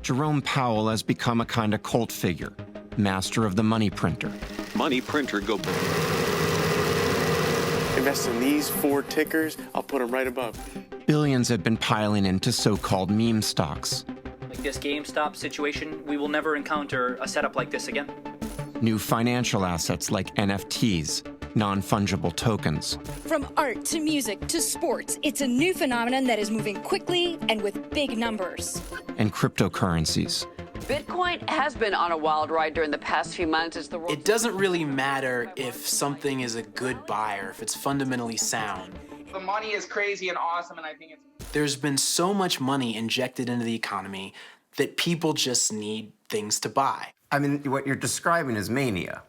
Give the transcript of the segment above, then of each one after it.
Jerome Powell has become a kind of cult figure, master of the money printer. Money printer go. Invest in these 4 tickers, I'll put them right above. Billions have been piling into so-called meme stocks. Like this GameStop situation, we will never encounter a setup like this again. New financial assets like NFTs, non-fungible tokens. From art to music to sports, it's a new phenomenon that is moving quickly and with big numbers. And cryptocurrencies. Bitcoin has been on a wild ride during the past few months as the world... It doesn't really matter if something is a good buy or if it's fundamentally sound. The money is crazy and awesome, and I think it's... There's been so much money injected into the economy that people just need things to buy. I mean, what you're describing is mania.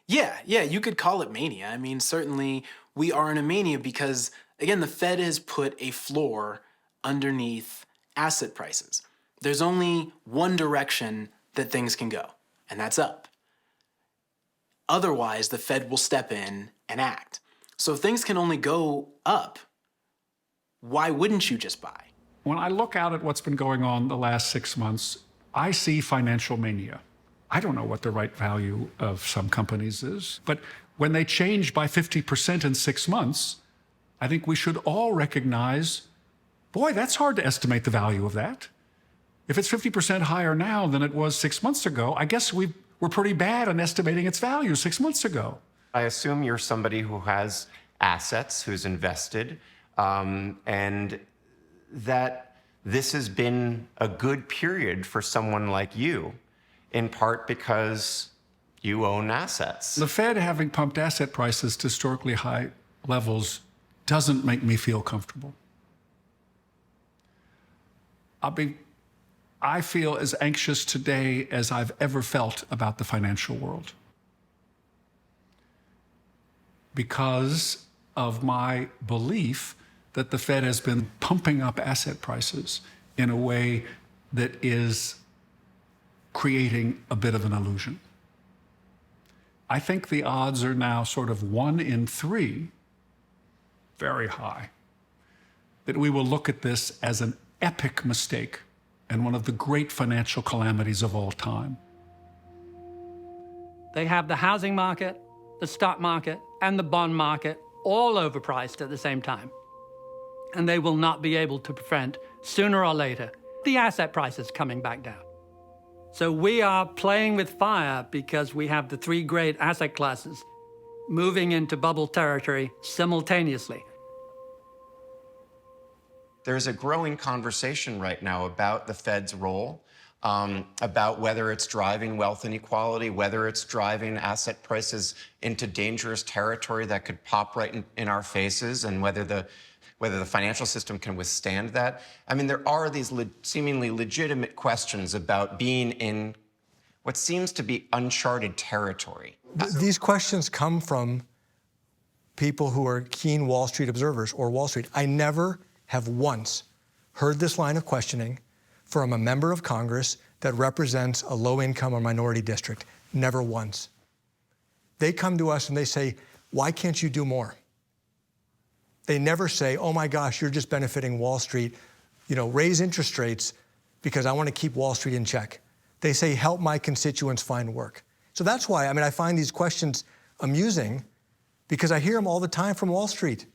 Yeah, you could call it mania. I mean, certainly we are in a mania because, again, the Fed has put a floor underneath asset prices. There's only one direction that things can go, and that's up. Otherwise, the Fed will step in and act. So if things can only go up, why wouldn't you just buy? When I look out at what's been going on the last 6 months, I see financial mania. I don't know what the right value of some companies is, but when they change by 50% in 6 months, I think we should all recognize, boy, that's hard to estimate the value of that. If it's 50% higher now than it was 6 months ago, I guess we're pretty bad on estimating its value 6 months ago. I assume you're somebody who has assets, who's invested, and that this has been a good period for someone like you, in part because you own assets. The Fed having pumped asset prices to historically high levels doesn't make me feel comfortable. I feel as anxious today as I've ever felt about the financial world because of my belief that the Fed has been pumping up asset prices in a way that is creating a bit of an illusion. I think the odds are now sort of 1 in 3, very high, that we will look at this as an epic mistake and one of the great financial calamities of all time. They have the housing market, the stock market, and the bond market all overpriced at the same time. And they will not be able to prevent, sooner or later, the asset prices coming back down. So we are playing with fire because we have the 3 great asset classes moving into bubble territory simultaneously. There's a growing conversation right now about the Fed's role, about whether it's driving wealth inequality, whether it's driving asset prices into dangerous territory that could pop right in our faces, and whether the financial system can withstand that. I mean, there are these seemingly legitimate questions about being in what seems to be uncharted territory. These questions come from people who are keen Wall Street observers or Wall Street. I never have once heard this line of questioning from a member of Congress that represents a low-income or minority district. Never once. They come to us and they say, why can't you do more? They never say, oh my gosh, you're just benefiting Wall Street. You know, raise interest rates because I want to keep Wall Street in check. They say, help my constituents find work. So that's why, I find these questions amusing because I hear them all the time from Wall Street.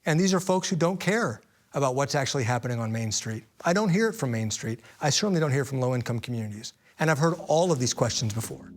And these are folks who don't care about what's actually happening on Main Street. I don't hear it from Main Street. I certainly don't hear it from low-income communities. And I've heard all of these questions before.